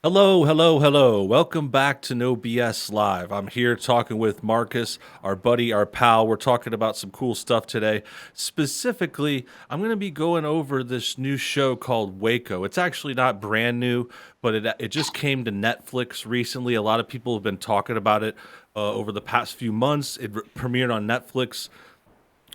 Hello, hello, hello. Welcome back to No BS Live. I'm here talking with Marcus, our buddy, our pal. We're talking about some cool stuff today. Specifically, I'm going to be going over this new show called Waco. It's actually not brand new, but it just came to Netflix recently. A lot of people have been talking about it over the past few months. It premiered on Netflix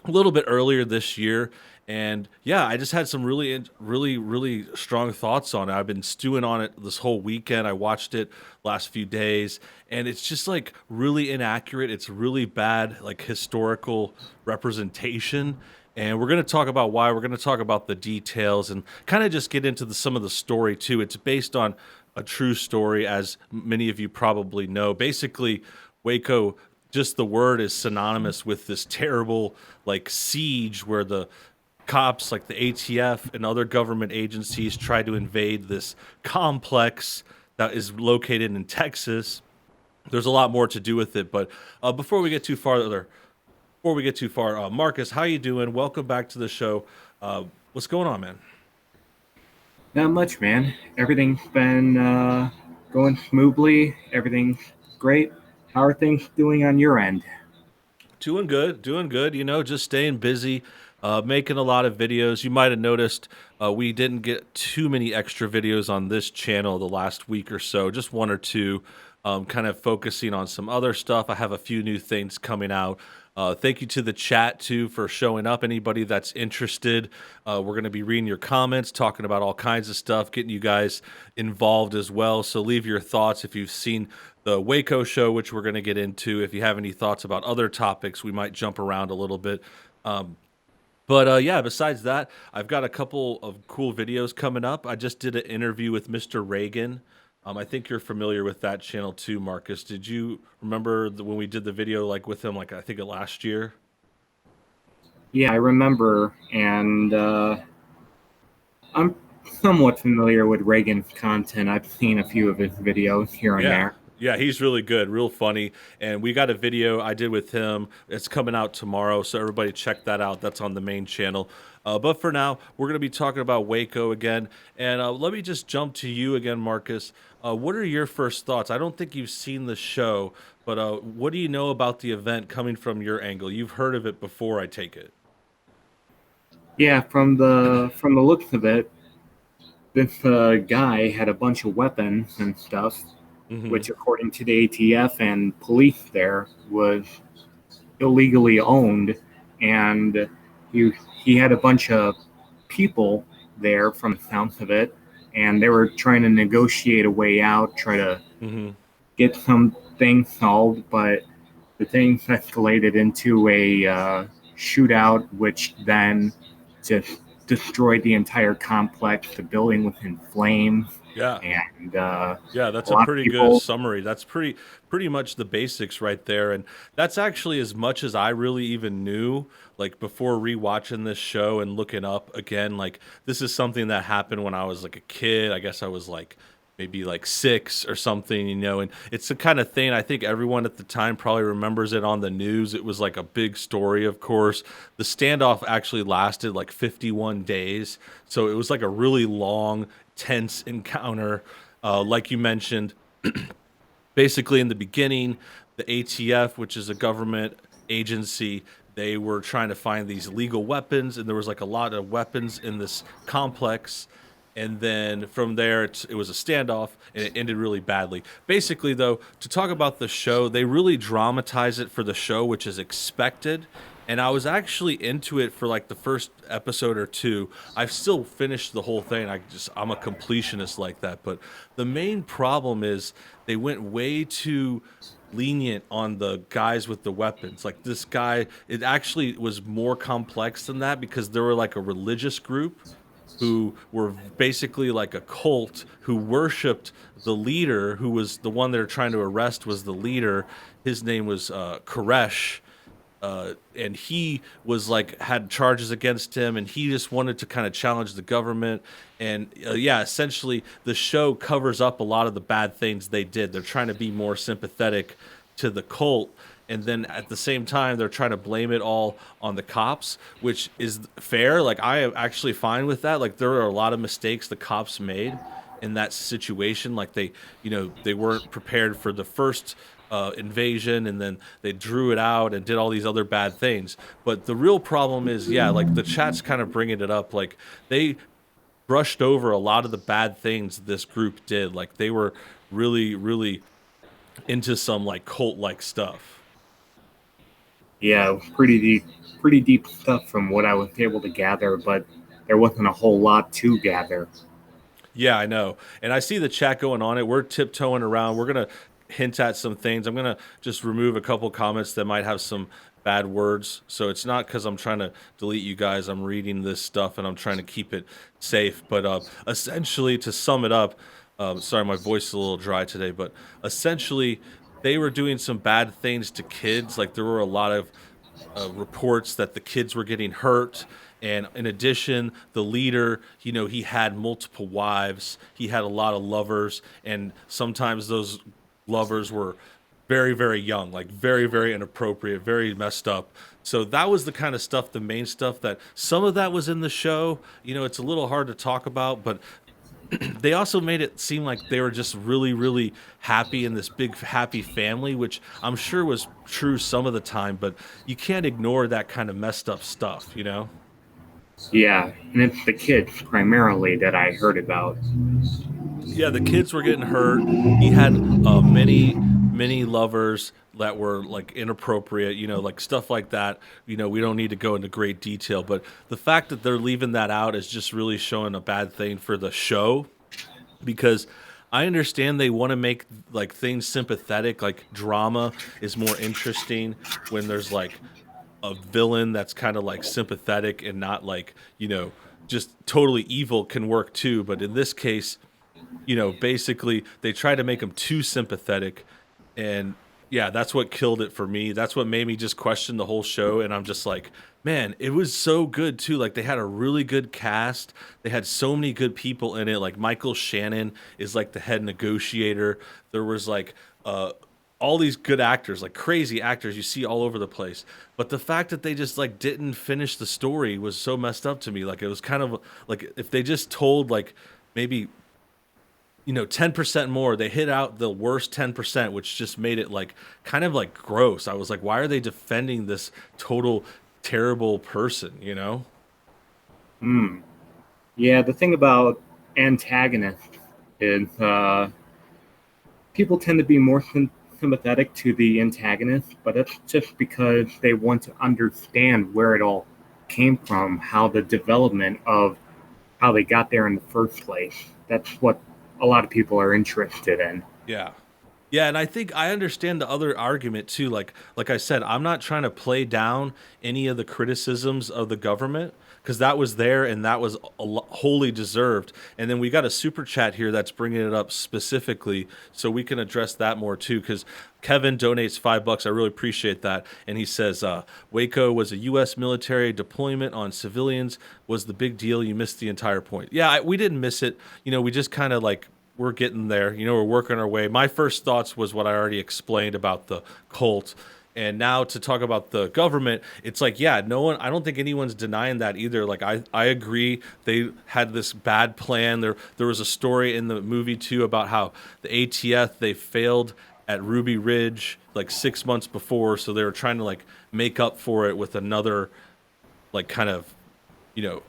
a little bit earlier this year. And yeah, I just had some really strong thoughts on it. I've been stewing on it this whole weekend. I watched it last few days, and it's just like really inaccurate. It's really bad, like historical representation. And we're going to talk about why. We're going to talk about the details and kind of just get into some of the story too. It's based on a true story, as many of you probably know. Basically, Waco, just the word is synonymous with this terrible like siege where the cops like the ATF and other government agencies try to invade this complex that is located in Texas. There's a lot more to do with it, but before we get too far, Marcus, how you doing? Welcome back to the show. What's going on, man? Not much, man. Everything's been going smoothly. Everything's great. How are things doing on your end? Doing good, doing good. Just staying busy, making a lot of videos. You might have noticed we didn't get too many extra videos on this channel the last week or so, just one or two, kind of focusing on some other stuff. I have a few new things coming out. Thank you to the chat too for showing up. Anybody that's interested, we're going to be reading your comments, talking about all kinds of stuff, getting you guys involved as well. So leave your thoughts if you've seen the Waco show, which we're going to get into. If you have any thoughts about other topics, we might jump around a little bit. Um, but yeah, besides that, I've got a couple of cool videos coming up. I just did an interview with Mr. Reagan. I think you're familiar with that channel too, Marcus. Did you remember when we did the video like with him, like I think last year? Yeah, I remember, and I'm somewhat familiar with Reagan's content. I've seen a few of his videos here and Yeah. there. Yeah, he's really good, real funny. And we got a video I did with him. It's coming out tomorrow, so everybody check that out. That's on the main channel. But for now, we're going to be talking about Waco again. And let me just jump to you again, Marcus. What are your first thoughts? I don't think you've seen the show, but what do you know about the event coming from your angle? You've heard of it before, I take it. Yeah, from the looks of it, this guy had a bunch of weapons and stuff, Mm-hmm. which, according to the ATF and police, there was illegally owned, and he had a bunch of people there from the sounds of it, and they were trying to negotiate a way out, try to Mm-hmm. get some things solved, but the things escalated into a shootout, which then just destroyed the entire complex. The building was in flames, Yeah. and Yeah, a that's a lot of pretty good people. summary. That's pretty much the basics right there. And that's actually as much as I really even knew, like before rewatching this show and looking up again, like this is something that happened when I was like a kid. I guess I was like maybe like 6 or something, and it's the kind of thing I think everyone at the time probably remembers it on the news. It was like a big story, of course. The standoff actually lasted like 51 days. So it was like a really long, tense encounter, like you mentioned, basically in the beginning, the ATF, which is a government agency, they were trying to find these legal weapons, and there was like a lot of weapons in this complex. And then from there, it was a standoff, and it ended really badly. Basically, though, to talk about the show, they really dramatize it for the show, which is expected. And I was actually into it for like the first episode or two. I've still finished the whole thing. I'm a completionist like that. But the main problem is they went way too lenient on the guys with the weapons. Like this guy, it actually was more complex than that because there were like a religious group who were basically like a cult who worshipped the leader, who was the one they're trying to arrest, was the leader. His name was Koresh, and he was like had charges against him, and he just wanted to kind of challenge the government. And yeah, essentially the show covers up a lot of the bad things they did. They're trying to be more sympathetic to the cult, and then at the same time they're trying to blame it all on the cops, which is fair. Like I am actually fine with that. Like there are a lot of mistakes the cops made, in that situation. Like they weren't prepared for the first invasion, and then they drew it out and did all these other bad things. But the real problem is, yeah, like the chat's kind of bringing it up. Like they brushed over a lot of the bad things this group did. Like they were really, really into some like cult like stuff. Yeah, it was pretty deep stuff from what I was able to gather, but there wasn't a whole lot to gather. Yeah, I know. And I see the chat going on it. We're tiptoeing around. We're going to hint at some things. I'm going to just remove a couple comments that might have some bad words. So it's not because I'm trying to delete you guys. I'm reading this stuff and I'm trying to keep it safe. But essentially, to sum it up, sorry, my voice is a little dry today, but essentially, they were doing some bad things to kids. Like there were a lot of reports that the kids were getting hurt. And in addition, the leader, he had multiple wives. He had a lot of lovers. And sometimes those lovers were very, very young, like very, very inappropriate, very messed up. So that was the kind of stuff, the main stuff that some of that was in the show. It's a little hard to talk about, but they also made it seem like they were just really, really happy in this big happy family, which I'm sure was true some of the time, but you can't ignore that kind of messed up stuff. Yeah, and it's the kids primarily that I heard about. Yeah, the kids were getting hurt. He had many, many lovers that were like inappropriate, like stuff like that. We don't need to go into great detail, but the fact that they're leaving that out is just really showing a bad thing for the show, because I understand they want to make like things sympathetic, like drama is more interesting when there's like a villain that's kind of like sympathetic and not like, just totally evil can work too. But in this case, basically they try to make him too sympathetic. And yeah, that's what killed it for me. That's what made me just question the whole show. And I'm just like, man, it was so good too. Like they had a really good cast. They had so many good people in it. Like Michael Shannon is like the head negotiator. There was like all these good actors, like crazy actors you see all over the place. But the fact that they just like didn't finish the story was so messed up to me. Like it was kind of like if they just told like maybe 10% more, they hit out the worst 10%, which just made it like kind of like gross. I was like, why are they defending this total terrible person? Hmm. Yeah, the thing about antagonists is people tend to be more sympathetic to the antagonist, but that's just because they want to understand where it all came from, how the development of how they got there in the first place. That's what a lot of people are interested in. Yeah. Yeah, and I think I understand the other argument too. Like I said, I'm not trying to play down any of the criticisms of the government, because that was there and that was wholly deserved. And then we got a super chat here that's bringing it up specifically, so we can address that more too. Because Kevin donates $5. I really appreciate that, and he says Waco was a U.S. military deployment on civilians. Was the big deal? You missed the entire point. Yeah, we didn't miss it. We just kind of like we're getting there. We're working our way. My first thoughts was what I already explained about the cult. And now to talk about the government, it's like, yeah, no one, I don't think anyone's denying that either. Like, I agree. They had this bad plan. There was a story in the movie too about how the ATF, they failed at Ruby Ridge like 6 months before. So they were trying to like make up for it with another like kind of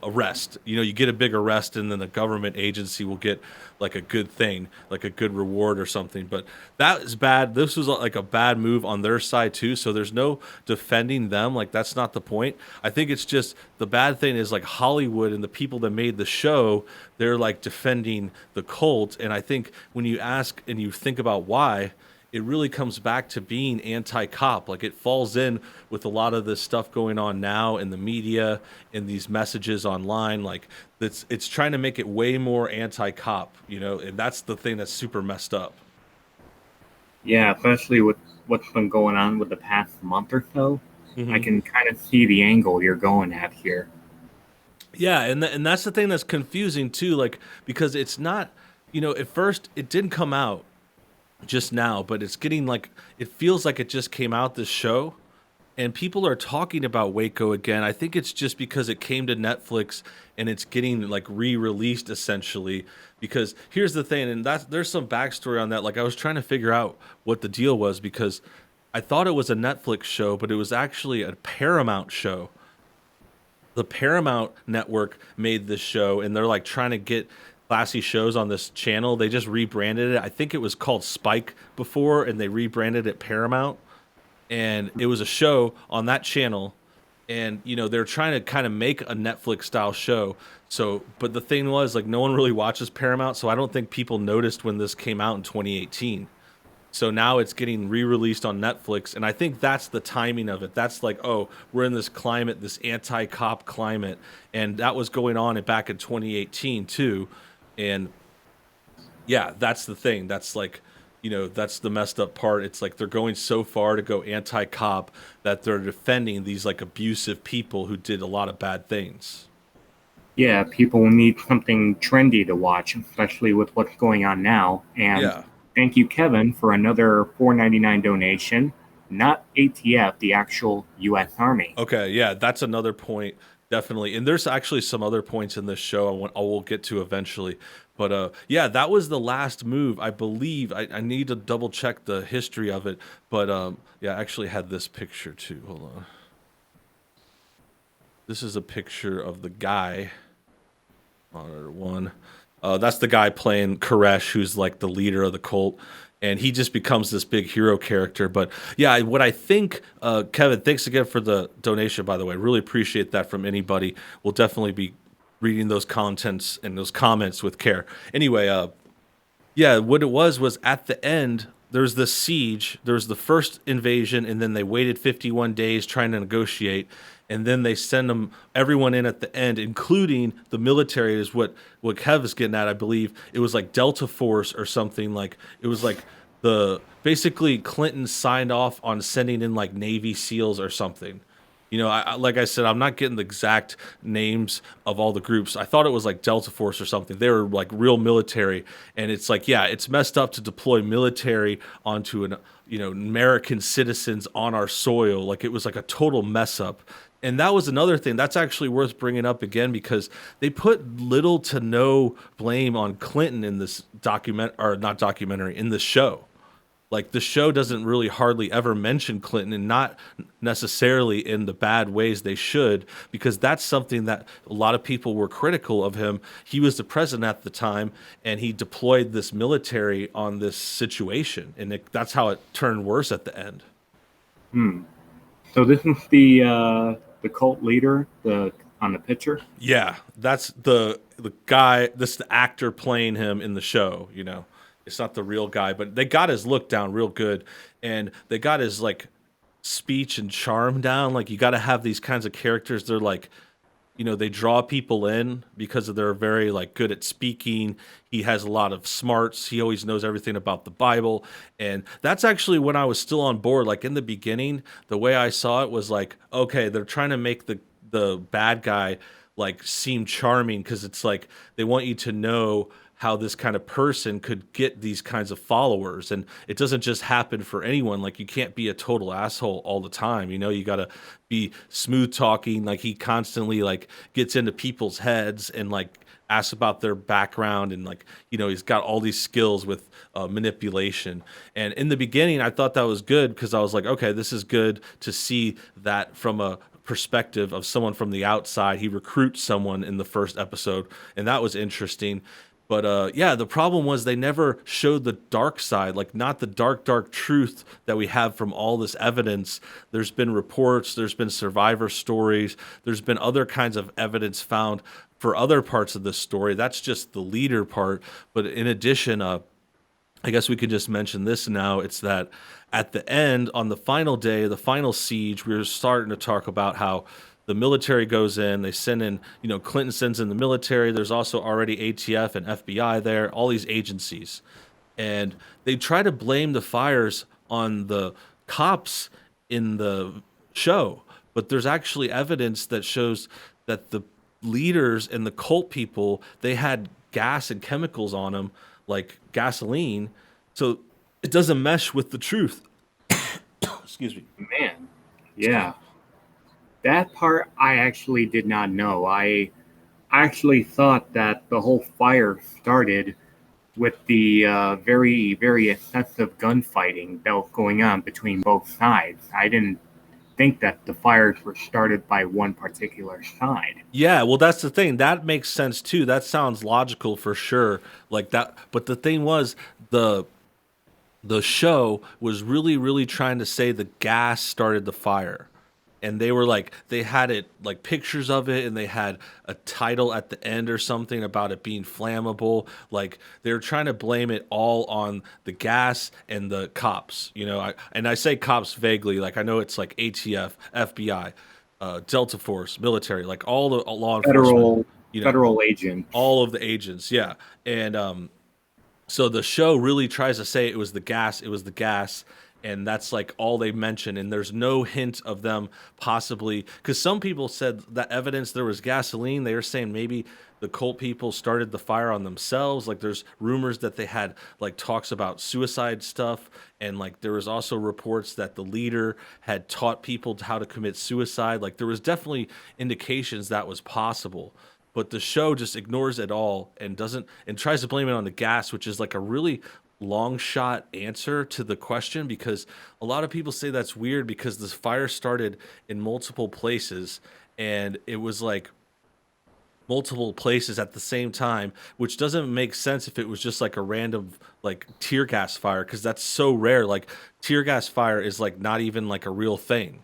arrest. You get a big arrest and then the government agency will get like a good thing, like a good reward or something. But that is bad. This was like a bad move on their side too. So there's no defending them. Like that's not the point. I think it's just the bad thing is like Hollywood and the people that made the show, they're like defending the cult. And I think when you ask and you think about why, it really comes back to being anti-cop. Like it falls in with a lot of this stuff going on now in the media and these messages online. Like it's trying to make it way more anti-cop, and that's the thing that's super messed up. Yeah, especially with what's been going on with the past month or so. I Hmm. can kind of see the angle you're going at here. Yeah, and that's the thing that's confusing too. Like because it's not, at first it didn't come out just now, but it's getting like it feels like it just came out this show. and people are talking about Waco again. I think it's just because it came to Netflix and it's getting like re-released essentially. Because here's the thing, and that's there's some backstory on that. Like I was trying to figure out what the deal was because I thought it was a Netflix show, but it was actually a Paramount show. The Paramount network made this show, and they're like trying to get classy shows on this channel. They just rebranded it. I think it was called Spike before, and they rebranded it Paramount, and it was a show on that channel. And they're trying to kind of make a Netflix style show. So but the thing was, like, no one really watches Paramount, so I don't think people noticed when this came out in 2018. So now it's getting re-released on Netflix, and I think that's the timing of it. That's like, oh, we're in this climate, this anti-cop climate, and that was going on back in 2018 too. And yeah, that's the thing. That's like, that's the messed up part. It's like they're going so far to go anti-cop that they're defending these like abusive people who did a lot of bad things. Yeah, people need something trendy to watch, especially with what's going on now. And Yeah. thank you, Kevin, for another $4.99 donation. Not ATF, the actual U.S. Army. Okay, yeah, that's another point, definitely. And there's actually some other points in this show I will get to eventually. But yeah, that was the last move, I believe. I need to double check the history of it. But yeah, I actually had this picture too. Hold on. This is a picture of the guy. Monitor one. That's the guy playing Koresh, who's like the leader of the cult, and he just becomes this big hero character. But yeah, what I think, Kevin, thanks again for the donation, by the way. Really appreciate that from anybody. We'll definitely be reading those contents and those comments with care. Anyway, yeah, what it was at the end, there's the siege, there's the first invasion, and then they waited 51 days trying to negotiate, and then they send them everyone in at the end, including the military, is what Kev is getting at, I believe. It was like Delta Force or something. Like it was like the basically Clinton signed off on sending in like Navy SEALs or something. Like I said, I'm not getting the exact names of all the groups. I thought it was like Delta Force or something. They were like real military, and it's like, yeah, it's messed up to deploy military onto American citizens on our soil. Like it was like a total mess up. And that was another thing that's actually worth bringing up again because they put little to no blame on Clinton in this not documentary, in the show. Like the show doesn't really hardly ever mention Clinton, and not necessarily in the bad ways they should, because that's something that a lot of people were critical of him. He was the president at the time, and he deployed this military on this situation, and that's how it turned worse at the end. So this is the cult leader, on the picture. Yeah, that's the guy. This is the actor playing him in the show. It's not the real guy, but they got his look down real good, and they got his like speech and charm down. Like you got to have these kinds of characters. They're like, they draw people in because they're very like good at speaking. He has a lot of smarts. He always knows everything about the Bible, and that's actually when I was still on board. Like in the beginning, the way I saw it was like, okay, they're trying to make the bad guy like seem charming because it's like they want you to know how this kind of person could get these kinds of followers, and it doesn't just happen for anyone. Like you can't be a total asshole all the time. You got to be smooth talking. Like he constantly like gets into people's heads and like asks about their background, and like he's got all these skills with manipulation. And in the beginning I thought that was good because I was like, okay, this is good to see that from a perspective of someone from the outside. He recruits someone in the first episode, and that was interesting. But yeah, the problem was they never showed the dark side, like not the dark truth that we have from all this evidence. There's been reports, there's been survivor stories, there's been other kinds of evidence found for other parts of this story. That's just the leader part. But in addition, I guess we could just mention this now. It's that at the end, on the final day, the final siege, we were starting to talk about how the military goes in, they send in, Clinton sends in the military. There's also already ATF and FBI there, all these agencies. And they try to blame the fires on the cops in the show. But there's actually evidence that shows that the leaders and the cult people, they had gas and chemicals on them, like gasoline. So it doesn't mesh with the truth. Excuse me. Man, Yeah, that part I actually did not know. I actually thought that the whole fire started with the very, very excessive gunfighting that was going on between both sides. I didn't think that the fires were started by one particular side. Yeah, well, that's the thing. That makes sense too. That sounds logical for sure. Like that, but the thing was the the show was really, really trying to say the gas started the fire. And they were like, they had it like pictures of it, and they had a title at the end or something about it being flammable. Like they were trying to blame it all on the gas and the cops. And I say cops vaguely. Like I know it's like ATF, FBI, Delta Force, military, like all the law enforcement. Federal You know, federal agents. all of the agents. Yeah, and so the show really tries to say it was the gas, and that's like all they mention. And there's no hint of them possibly, because some people said that evidence there was gasoline. They were saying maybe the cult people started the fire on themselves. Like there's rumors that they had like talks about suicide stuff, and like there was also reports that the leader had taught people how to commit suicide. Like there was definitely indications that was possible, but the show just ignores it all and doesn't and tries to blame it on the gas, which is like a really long shot answer to the question, because a lot of people say that's weird because this fire started in multiple places, and it was like multiple places at the same time, which doesn't make sense if it was just like a random like tear gas fire, because that's so rare. Like tear gas fire is like not even like a real thing.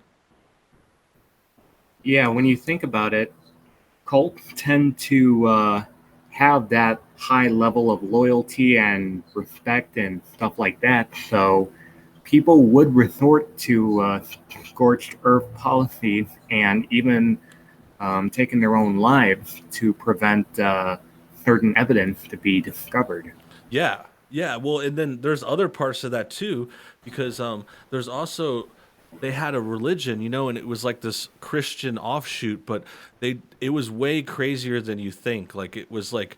Yeah, when you think about it, cults tend to have that high level of loyalty and respect and stuff like that. So people would resort to scorched earth policies and even taking their own lives to prevent certain evidence to be discovered. Yeah. Yeah. Well, and then there's other parts of that too, because there's also they had a religion, and it was like this Christian offshoot, but it was way crazier than you think. Like it was like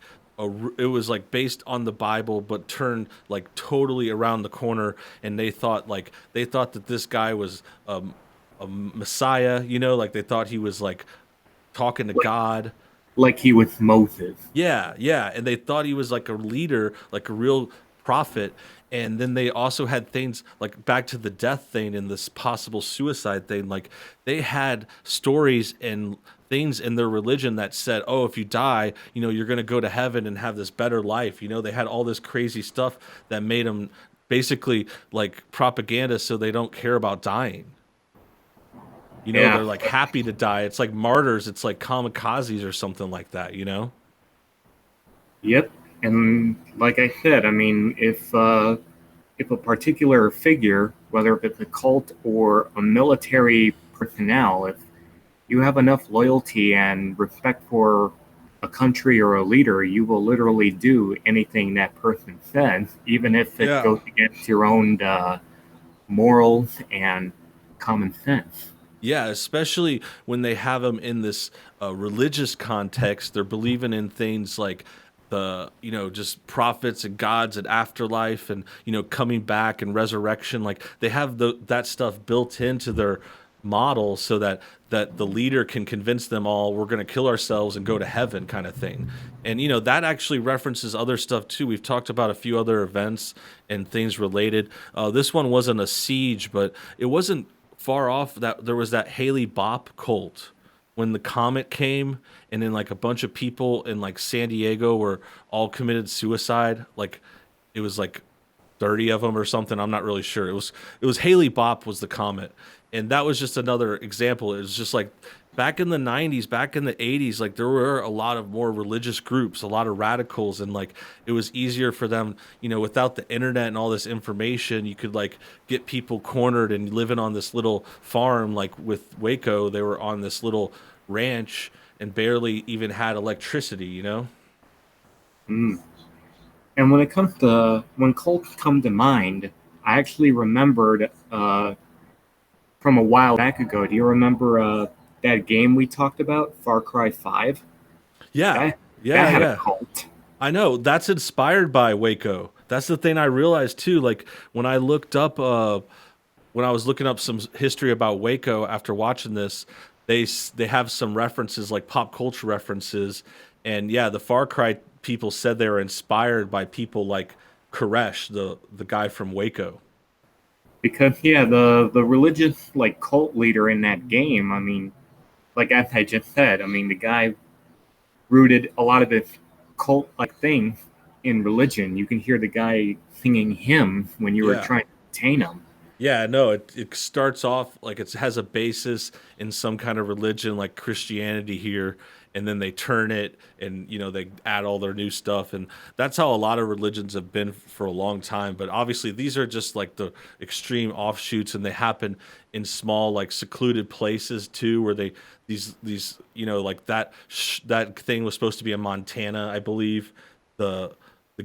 it was like based on the Bible, but turned like totally around the corner, and they thought that this guy was a Messiah, like they thought he was like talking to Like, God. like he was Moses. Yeah, yeah, and they thought he was like a leader, like a real prophet. And then they also had things like back to the death thing and this possible suicide thing. Like they had stories and things in their religion that said, "Oh, if you die, you're going to go to heaven and have this better life." They had all this crazy stuff that made them basically like propaganda, so they don't care about dying. Yeah, They're like happy to die. It's like martyrs. It's like kamikazes or something like that. yep. And like I said, I mean, if a particular figure, whether if it's a cult or a military personnel, if you have enough loyalty and respect for a country or a leader, you will literally do anything that person says, even if it Yeah. goes against your own morals and common sense. Yeah, especially when they have them in this religious context. They're believing in things like just prophets and gods and afterlife and, coming back and resurrection. Like they have that stuff built into their model so that the leader can convince them all we're going to kill ourselves and go to heaven kind of thing. And, that actually references other stuff too. We've talked about a few other events and things related. This one wasn't a siege, but it wasn't far off that there was that Haley Bop cult when the comet came, and then like a bunch of people in like San Diego were all committed suicide. Like it was like 30 of them or something. I'm not really sure. It was Haley Bop was the comet. And that was just another example. It was just like back in the 90s, back in the 80s, like there were a lot of more religious groups, a lot of radicals, and like it was easier for them, without the internet and all this information, you could like get people cornered and living on this little farm. Like with Waco, they were on this little ranch and barely even had electricity. Mm. And when cults come to mind, I actually remembered from a while back ago. Do you remember that game we talked about, Far Cry 5? Yeah, That yeah, had a yeah. cult. I know that's inspired by Waco. That's the thing I realized too. Like when I looked up when I was looking up some history about Waco after watching this, they have some references like pop culture references, and yeah, the Far Cry people said they were inspired by people like Koresh, the guy from Waco. Because yeah, the religious like cult leader in that game, I mean, like as I just said, I mean the guy rooted a lot of his cult like things in religion. You can hear the guy singing hymns when you were Yeah. trying to detain him. Yeah, no, it starts off like it has a basis in some kind of religion like Christianity here, and then they turn it and they add all their new stuff, and that's how a lot of religions have been for a long time. But obviously these are just like the extreme offshoots, and they happen in small like secluded places too, where these like that thing was supposed to be in Montana, I believe. The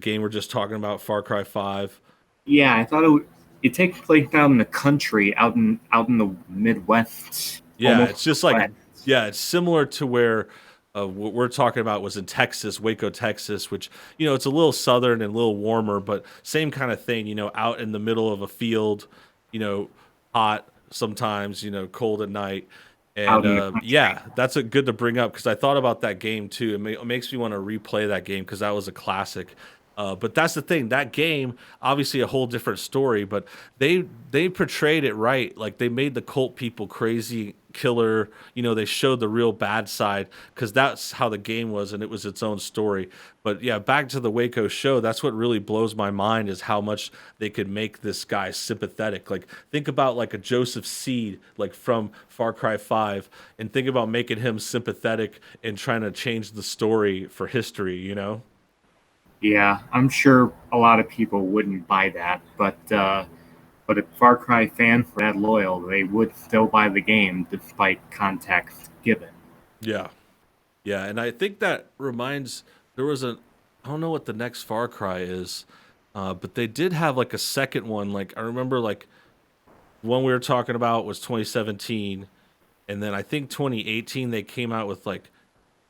game we're just talking about, Far Cry 5. Yeah, I thought it takes place out in the country, out in the Midwest, Yeah, almost it's just like, West. yeah, it's similar to where what we're talking about was in Texas, Waco, Texas, which, it's a little southern and a little warmer, but same kind of thing, out in the middle of a field, you know, hot sometimes, cold at night. And Out in the country. yeah, that's a good to bring up because I thought about that game too. It makes me want to replay that game because that was a classic. But that's the thing. That game, obviously, a whole different story. But they portrayed it right. Like they made the cult people crazy, killer. They showed the real bad side because that's how the game was, and it was its own story. But yeah, back to the Waco show. That's what really blows my mind is how much they could make this guy sympathetic. Like think about like a Joseph Seed, like from Far Cry 5, and think about making him sympathetic and trying to change the story for history. Yeah, I'm sure a lot of people wouldn't buy that, but if Far Cry fans were that loyal, they would still buy the game despite context given. Yeah. Yeah, and I think that reminds there was a I don't know what the next Far Cry is, but they did have like a second one. Like I remember like the one we were talking about was 2017, and then I think 2018 they came out with like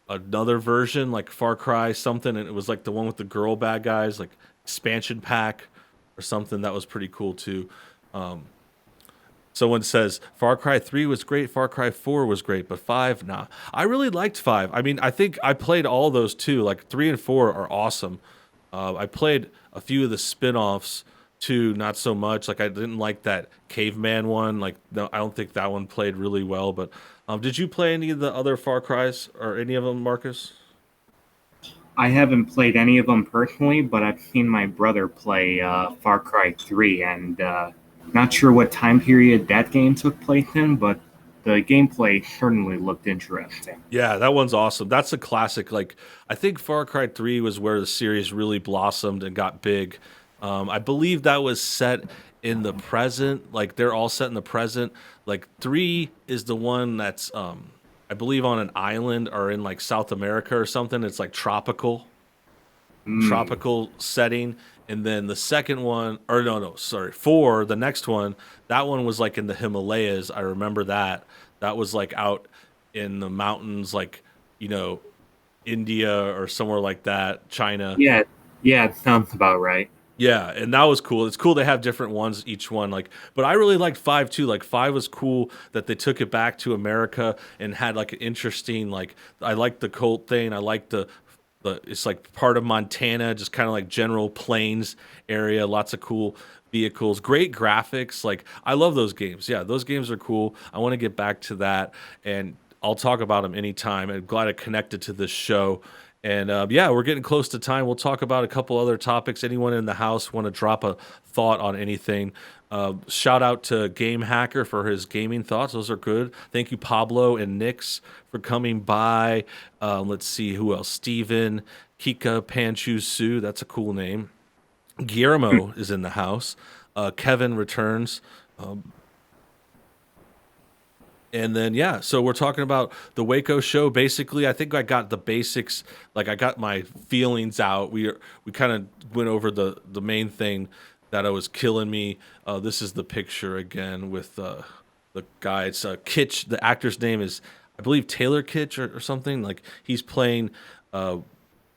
another version, like Far Cry something, and it was like the one with the girl bad guys, like expansion pack or something that was pretty cool too. Um, Someone says Far Cry 3 was great, Far Cry 4 was great, but 5, nah. I really liked 5. I mean, I think I played all those too. Like 3 and 4 are awesome. I played a few of the spin-offs too, not so much. Like I didn't like that caveman one. Like no, I don't think that one played really well, but did you play any of the other Far Cries or any of them, Marcus? I haven't played any of them personally, but I've seen my brother play Far Cry 3, and not sure what time period that game took place in, but the gameplay certainly looked interesting. Yeah, that one's awesome. That's a classic. Like, I think Far Cry 3 was where the series really blossomed and got big. I believe that was set in the present. Like, they're all set in the present. Like, 3 is the one that's, I believe, on an island or in like South America or something. It's like Mm. tropical setting. And then the second one, or no, no, sorry, 4, the next one, that one was like in the Himalayas. I remember that. That was like out in the mountains, like, you know, India or somewhere like that, China. Yeah, yeah, it sounds about right. Yeah, and that was cool. It's cool they have different ones each one. Like, but I really liked 5 too. Like 5 was cool that they took it back to America and had like an interesting like I liked the Colt thing. I liked the it's like part of Montana, just kind of like general plains area, lots of cool vehicles, great graphics. Like I love those games. Yeah, those games are cool. I want to get back to that and I'll talk about them anytime. I'm glad I connected to this show. And yeah, we're getting close to time. We'll talk about a couple other topics. Anyone in the house want to drop a thought on anything? Shout out to Game Hacker for his gaming thoughts. Those are good. Thank you, Pablo and Nix, for coming by. Let's see who else. Steven, Kika, Panchu, Sue. That's a cool name. Guillermo is in the house. Kevin returns. Um, and then yeah, so we're talking about the Waco show. Basically, I think I got the basics. Like I got my feelings out. We kind of went over the main thing that was killing me. This is the picture again with the guy. It's Kitsch. The actor's name is I believe Taylor Kitsch or something. Like he's playing. Uh,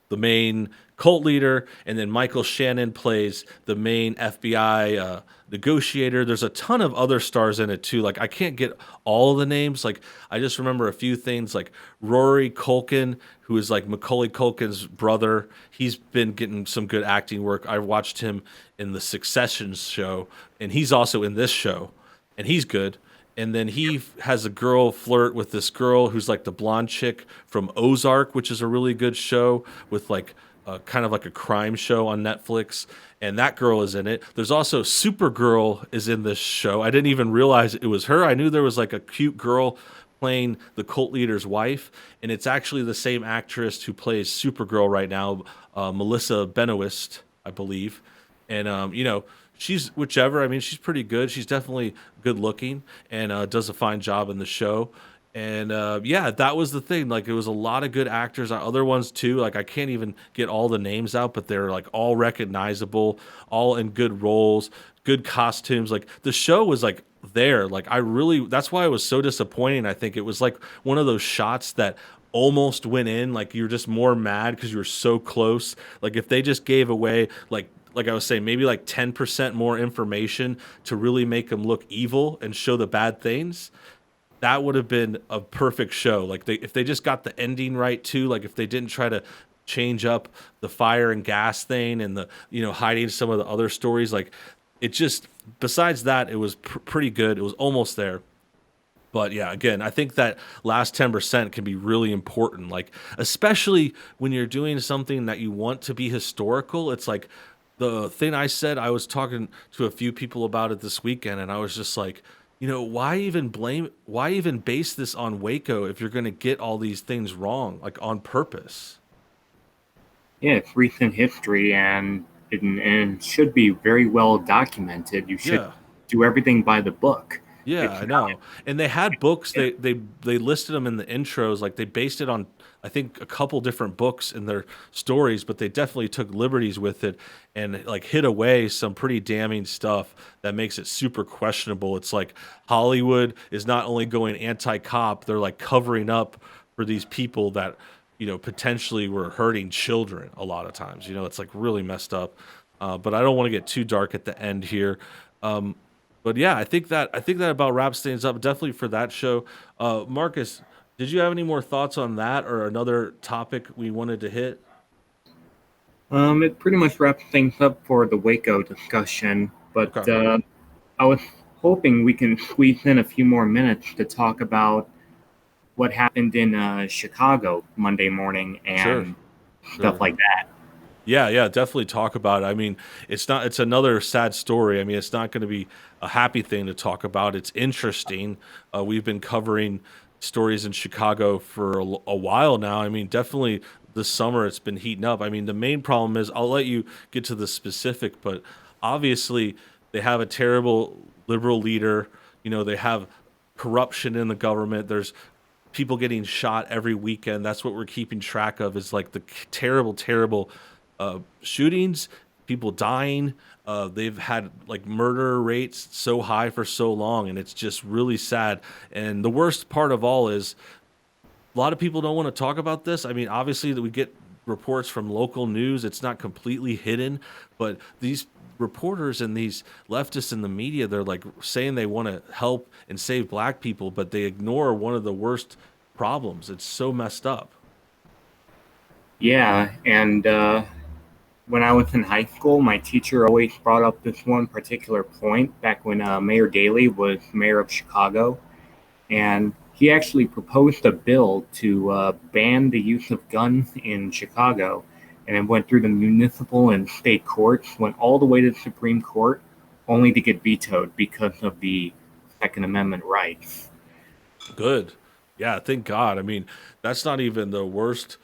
the main cult leader, and then Michael Shannon plays the main FBI negotiator. There's a ton of other stars in it too. Like I can't get all the names. Like I just remember a few things. Like Rory Culkin, who is like Macaulay Culkin's brother. He's been getting some good acting work. I watched him in the Succession show, and he's also in this show, and he's good. And then has a girl flirt with this girl who's like the blonde chick from Ozark, which is a really good show with like kind of like a crime show on Netflix. And that girl is in it. There's also Supergirl is in this show. I didn't even realize it was her. I knew there was like a cute girl playing the cult leader's wife, and it's actually the same actress who plays Supergirl right now, Melissa Benoist, I believe. And she's whichever. I mean, she's pretty good. She's definitely good looking and does a fine job in the show. And yeah, that was the thing. Like, it was a lot of good actors. Other ones too. Like, I can't even get all the names out, but they're like all recognizable, all in good roles, good costumes. Like, the show was like there. Like, that's why it was so disappointing. I think it was like one of those shots that almost went in. Like, you're just more mad because you were so close. Like, if they just gave away like I was saying, maybe like 10% more information to really make them look evil and show the bad things, that would have been a perfect show. Like, if they just got the ending right too, like if they didn't try to change up the fire and gas thing and the hiding some of the other stories, like it just, besides that, it was pretty good. It was almost there. But yeah, again, I think that last 10% can be really important. Like, especially when you're doing something that you want to be historical. It's like the thing I said, I was talking to a few people about it this weekend, and I was just like, why even base this on Waco if you're going to get all these things wrong, like on purpose? Yeah, it's recent history, and it should be very well documented. You should Yeah. do everything by the book. Yeah, It's I not. know. And they had books. They listed them in the intros. Like, they based it on, I think, a couple different books in their stories, but they definitely took liberties with it and like hid away some pretty damning stuff that makes it super questionable. It's like Hollywood is not only going anti-cop, they're like covering up for these people that potentially were hurting children a lot of times. It's like really messed up. But I don't want to get too dark at the end here. Um, but yeah, I think that about wraps things up definitely for that show. Marcus, did you have any more thoughts on that or another topic we wanted to hit? It pretty much wraps things up for the Waco discussion, but Okay, I was hoping we can squeeze in a few more minutes to talk about what happened in Chicago Monday morning sure, and stuff sure. like that. Yeah, yeah, definitely talk about it. I mean, it's another sad story. I mean, it's not going to be a happy thing to talk about. It's interesting. We've been covering stories in Chicago for a while now. I mean, definitely this summer it's been heating up. I mean, the main problem is, I'll let you get to the specific, but obviously they have a terrible liberal leader. They have corruption in the government. There's people getting shot every weekend. That's what we're keeping track of, is like the terrible, terrible shootings, people dying. They've had like murder rates so high for so long, and it's just really sad. And the worst part of all is a lot of people don't want to talk about this. I mean, obviously, that we get reports from local news, it's not completely hidden, but these reporters and these leftists in the media, they're like saying they want to help and save black people, but they ignore one of the worst problems. It's so messed up. Yeah, and when I was in high school, my teacher always brought up this one particular point back when Mayor Daley was mayor of Chicago. And he actually proposed a bill to ban the use of guns in Chicago. And it went through the municipal and state courts, went all the way to the Supreme Court, only to get vetoed because of the Second Amendment rights. Good. Yeah, thank God. I mean, that's not even the worst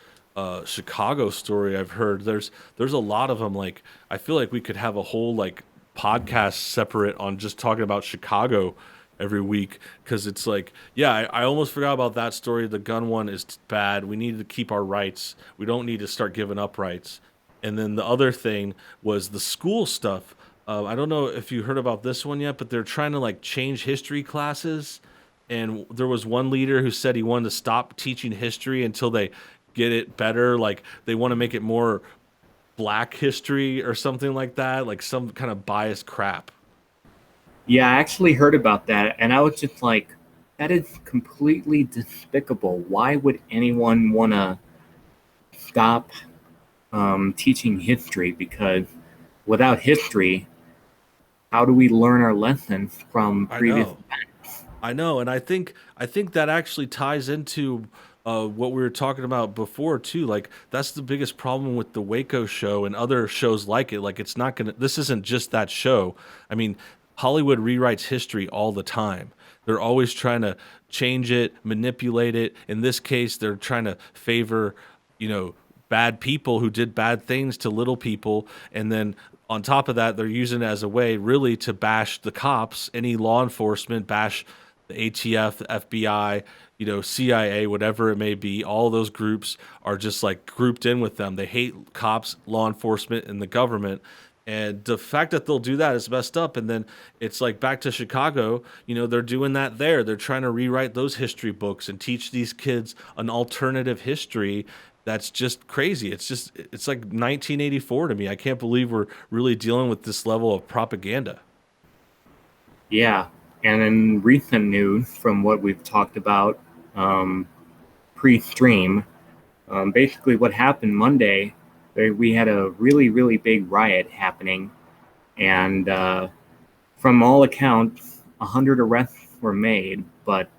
Chicago story I've heard. There's a lot of them. Like, I feel like we could have a whole like podcast separate on just talking about Chicago every week, because it's like, yeah, I almost forgot about that story. The gun one is bad. We need to keep our rights. We don't need to start giving up rights. And then the other thing was the school stuff. I don't know if you heard about this one yet, but they're trying to like change history classes. And there was one leader who said he wanted to stop teaching history until they get it better. Like they want to make it more black history or something like that, like some kind of biased crap. Yeah, I actually heard about that, and I was just like, that is completely despicable. Why would anyone want to stop teaching history? Because without history, how do we learn our lessons from I previous know. events? I know, and I think that actually ties into what we were talking about before too. Like that's the biggest problem with the Waco show and other shows like it. Like it's not gonna. This isn't just that show. I mean, Hollywood rewrites history all the time. They're always trying to change it, manipulate it. In this case, they're trying to favor, you know, bad people who did bad things to little people, and then on top of that, they're using it as a way really to bash the cops, any law enforcement, bash the ATF, the FBI, you know, CIA, whatever it may be. All those groups are just like grouped in with them. They hate cops, law enforcement, and the government. And the fact that they'll do that is messed up. And then it's like back to Chicago, you know, they're doing that there. They're trying to rewrite those history books and teach these kids an alternative history that's just crazy. It's like 1984 to me. I can't believe we're really dealing with this level of propaganda. Yeah, and in recent news, from what we've talked about um, pre-stream, basically what happened Monday, we had a really, really big riot happening, and from all accounts, 100 arrests were made, but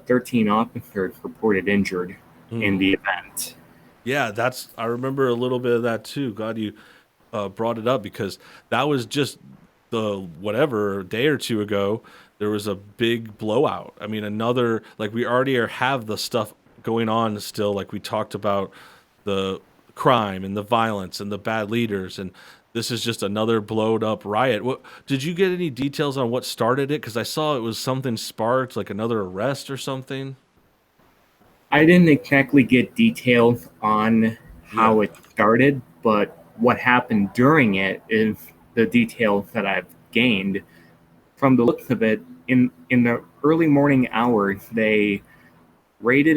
13 officers reported injured in Mm. the event. Yeah, I remember a little bit of that too. Glad you brought it up because that was just the whatever a day or two ago. There was a big blowout. I mean, another like we already have the stuff going on still. Like we talked about the crime and the violence and the bad leaders, and this is just another blowed up riot. What did you get any details on what started it? Because I saw it was something sparked, like another arrest or something. I didn't exactly get details on Yeah. how it started, but what happened during it is the details that I've gained. From the looks of it, in the early morning hours, they raided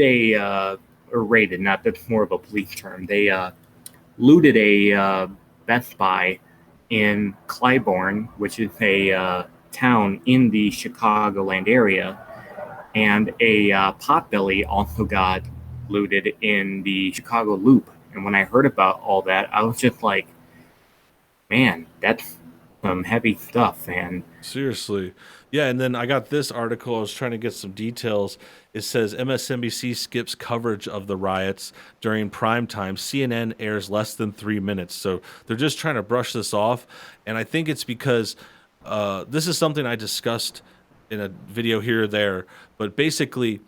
or raided, not that's more of a police term. They looted a Best Buy in Clybourne, which is a town in the Chicagoland area, and a Potbelly also got looted in the Chicago Loop. And when I heard about all that, I was just like, man, that's some heavy stuff. And Seriously. Yeah, and then I got this article. I was trying to get some details. It says MSNBC skips coverage of the riots during prime time. CNN airs less than 3 minutes. So they're just trying to brush this off. And I think it's because this is something I discussed in a video here or there. But basically,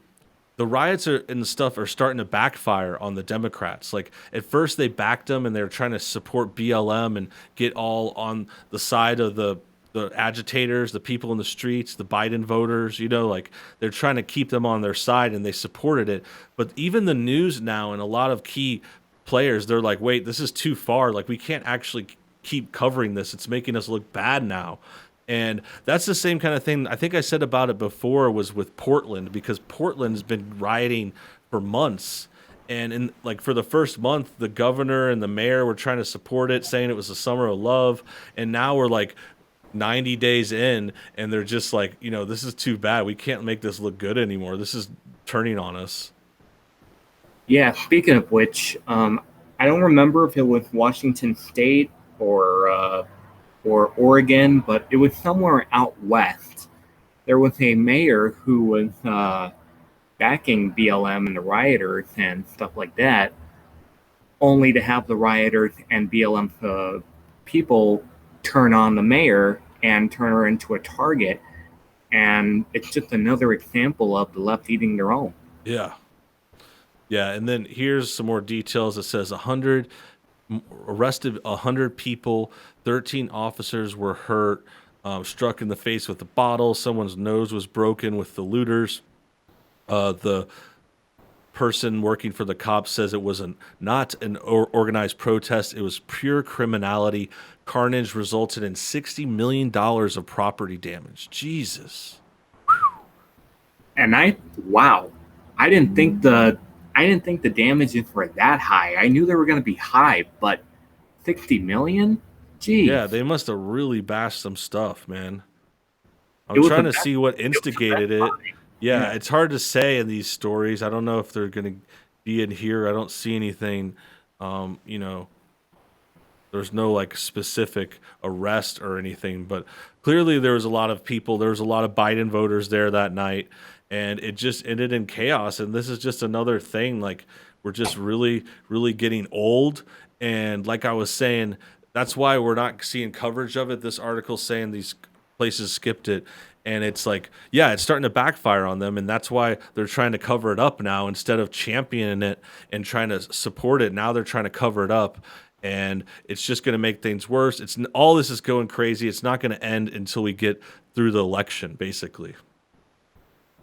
the riots are and stuff are starting to backfire on the Democrats. Like at first they backed them and they're trying to support BLM and get all on the side of the agitators, the people in the streets, the Biden voters, you know, like they're trying to keep them on their side and they supported it. But even the news now and a lot of key players, they're like, wait, this is too far. Like we can't actually keep covering this. It's making us look bad now. And that's the same kind of thing I think I said about it before was with Portland because Portland's been rioting for months. And in like for the first month, the governor and the mayor were trying to support it, saying it was a summer of love. And now we're like 90 days in, and they're just like, you know, this is too bad. We can't make this look good anymore. This is turning on us. yeah, speaking of which, I don't remember if it was Washington State or Oregon, but it was somewhere out west. There was a mayor who was backing BLM and the rioters and stuff like that, only to have the rioters and BLM people turn on the mayor and turn her into a target. And it's just another example of the left eating their own. Yeah. Yeah. And then here's some more details. It says 100 arrested 100 people, 13 officers were hurt, struck in the face with a bottle. Someone's nose was broken with the looters. The person working for the cops says it was not an organized protest. It was pure criminality. Carnage resulted in $60 million of property damage. Jesus. And wow, I didn't think the I didn't think the damages were that high. I knew they were going to be high, but 60 million? Geez. Yeah, they must have really bashed some stuff, man. I'm It was a trying to best, see what it was a best instigated it. buy. Yeah, Yeah. it's hard to say in these stories. I don't know if they're gonna be in here. I don't see anything. You know, there's no like specific arrest or anything, but clearly there was a lot of people. There was a lot of Biden voters there that night, and it just ended in chaos. And this is just another thing. Like we're just really, really getting old. And like I was saying, that's why we're not seeing coverage of it. This article saying these places skipped it. And it's like, yeah, it's starting to backfire on them. And that's why they're trying to cover it up now instead of championing it and trying to support it. Now they're trying to cover it up, and it's just going to make things worse. It's all this is going crazy. It's not going to end until we get through the election, basically.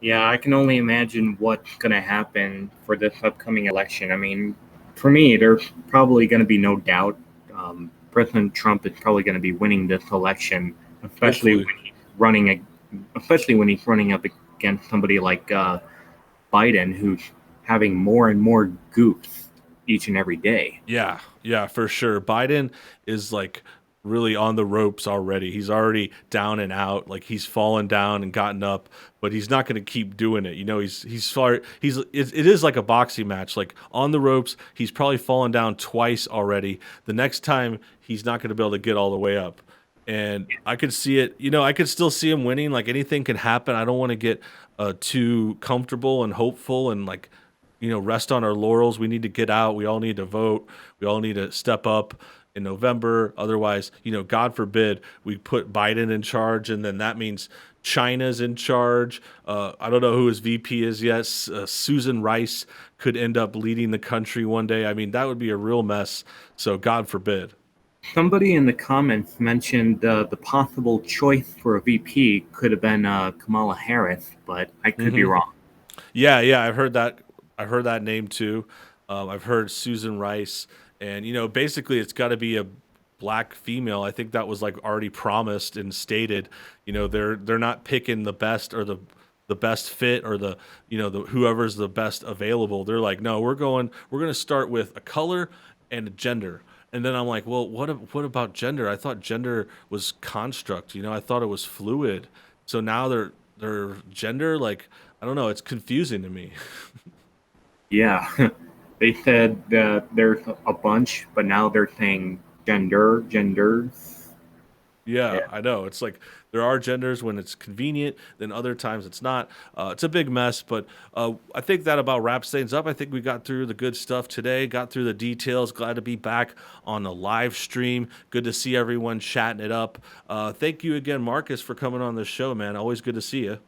Yeah, I can only imagine what's going to happen for this upcoming election. I mean, for me, there's probably going to be no doubt President Trump is probably going to be winning this election, especially Hopefully. when he's especially when he's running up against somebody like Biden, who's having more and more goofs each and every day. Yeah, yeah, for sure. Biden is like really on the ropes already. He's already down and out. Like he's fallen down and gotten up, but he's not going to keep doing it. You know, he's far. It is like a boxing match. Like on the ropes, he's probably fallen down twice already. The next time, he's not going to be able to get all the way up. And I could see it. You know, I could still see him winning. Like anything can happen. I don't want to get too comfortable and hopeful and like rest on our laurels. We need to get out. We all need to vote. We all need to step up in November. Otherwise, God forbid we put Biden in charge, and then that means China's in charge. I don't know who his VP is yet. Susan Rice could end up leading the country one day. I mean, that would be a real mess. So, God forbid. Somebody in the comments mentioned the possible choice for a VP could have been Kamala Harris, but I could be Hmm. wrong. Yeah, yeah, I've heard that. I've heard that name too. I've heard Susan Rice, and basically, it's got to be a black female. I think that was like already promised and stated. They're not picking the best or the best fit or the whoever's the best available. They're like, no, we're going to start with a color and a gender. And then I'm like, well, what about gender? I thought gender was construct. I thought it was fluid. So now they're gender, like I don't know. It's confusing to me. Yeah, they said that there's a bunch, but now they're saying genders. Yeah, Yeah, I know. It's like there are genders when it's convenient, then other times it's not. It's a big mess, but I think that about wraps things up. I think we got through the good stuff today, got through the details. Glad to be back on the live stream. Good to see everyone chatting it up. Thank you again, Marcus, for coming on the show, man. Always good to see you.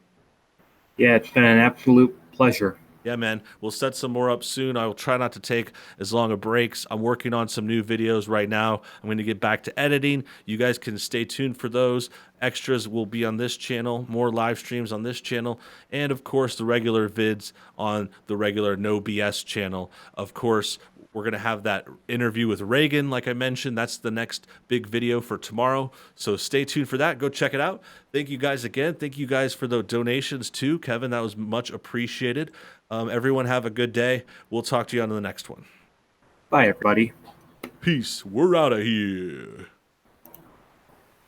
yeah, it's been an absolute pleasure. Yeah, man. We'll set some more up soon. I will try not to take as long of breaks. I'm working on some new videos right now. I'm going to get back to editing. You guys can stay tuned for those. Extras will be on this channel, more live streams on this channel, and of course, the regular vids on the regular No BS channel. Of course, we're going to have that interview with Reagan, like I mentioned. That's the next big video for tomorrow. So stay tuned for that. Go check it out. Thank you guys again. Thank you guys for the donations too, Kevin. That was much appreciated. Everyone have a good day. We'll talk to you on the next one. Bye, everybody. Peace. We're out of here.